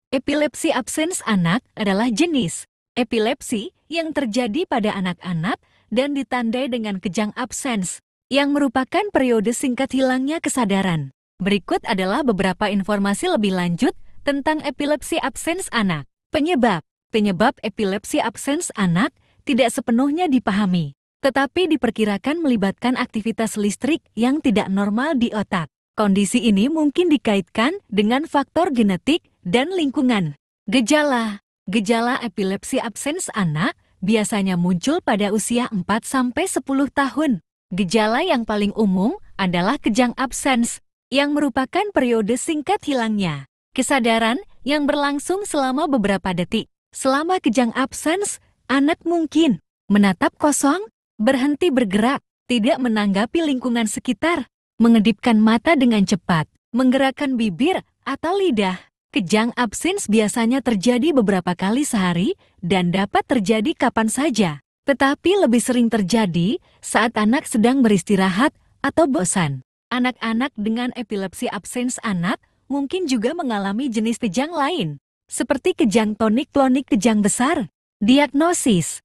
Epilepsi absens anak adalah jenis epilepsi yang terjadi pada anak-anak dan ditandai dengan kejang absens, yang merupakan periode singkat hilangnya kesadaran. Berikut adalah beberapa informasi lebih lanjut tentang epilepsi absens anak. Penyebab epilepsi absens anak tidak sepenuhnya dipahami, tetapi diperkirakan melibatkan aktivitas listrik yang tidak normal di otak. Kondisi ini mungkin dikaitkan dengan faktor genetik dan lingkungan. Gejala epilepsi absens anak biasanya muncul pada usia 4-10 tahun. Gejala yang paling umum adalah kejang absens, yang merupakan periode singkat hilangnya kesadaran yang berlangsung selama beberapa detik. Selama kejang absens, anak mungkin menatap kosong, berhenti bergerak, tidak menanggapi lingkungan sekitar, mengedipkan mata dengan cepat, menggerakkan bibir atau lidah. Kejang absens biasanya terjadi beberapa kali sehari dan dapat terjadi kapan saja, tetapi lebih sering terjadi saat anak sedang beristirahat atau bosan. Anak-anak dengan epilepsi absens anak mungkin juga mengalami jenis kejang lain, seperti kejang tonik-klonik kejang besar. Diagnosis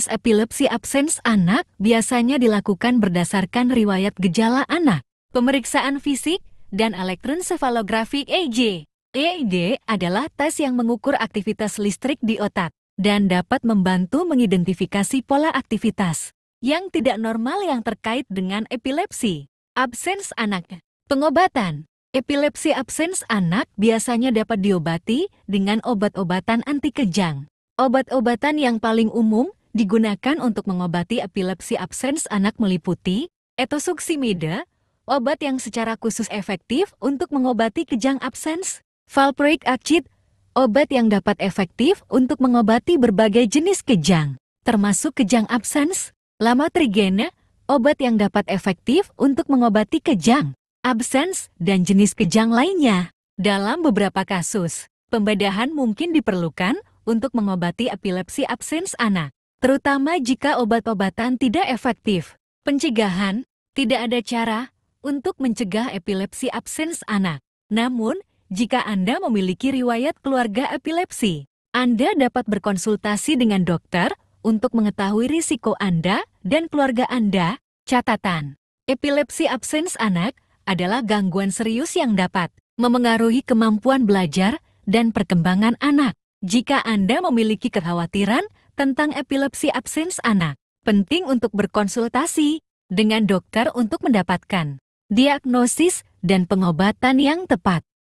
epilepsi absens anak biasanya dilakukan berdasarkan riwayat gejala anak, pemeriksaan fisik, dan elektroensefalografi EEG. EEG adalah tes yang mengukur aktivitas listrik di otak dan dapat membantu mengidentifikasi pola aktivitas yang tidak normal yang terkait dengan epilepsi absens anak. Pengobatan epilepsi absens anak biasanya dapat diobati dengan obat-obatan anti kejang. Obat-obatan yang paling umum digunakan untuk mengobati epilepsi absens anak meliputi etosuximida, obat yang secara khusus efektif untuk mengobati kejang absens; valproic acid, obat yang dapat efektif untuk mengobati berbagai jenis kejang, termasuk kejang absens; lamotrigine, obat yang dapat efektif untuk mengobati kejang absens dan jenis kejang lainnya. Dalam beberapa kasus, pembedahan mungkin diperlukan untuk mengobati epilepsi absens anak, terutama jika obat-obatan tidak efektif. Pencegahan, tidak ada cara untuk mencegah epilepsi absens anak. Namun, jika Anda memiliki riwayat keluarga epilepsi, Anda dapat berkonsultasi dengan dokter untuk mengetahui risiko Anda dan keluarga Anda. Catatan, epilepsi absens anak adalah gangguan serius yang dapat memengaruhi kemampuan belajar dan perkembangan anak. Jika Anda memiliki kekhawatiran tentang epilepsi absens anak, penting untuk berkonsultasi dengan dokter untuk mendapatkan diagnosis dan pengobatan yang tepat.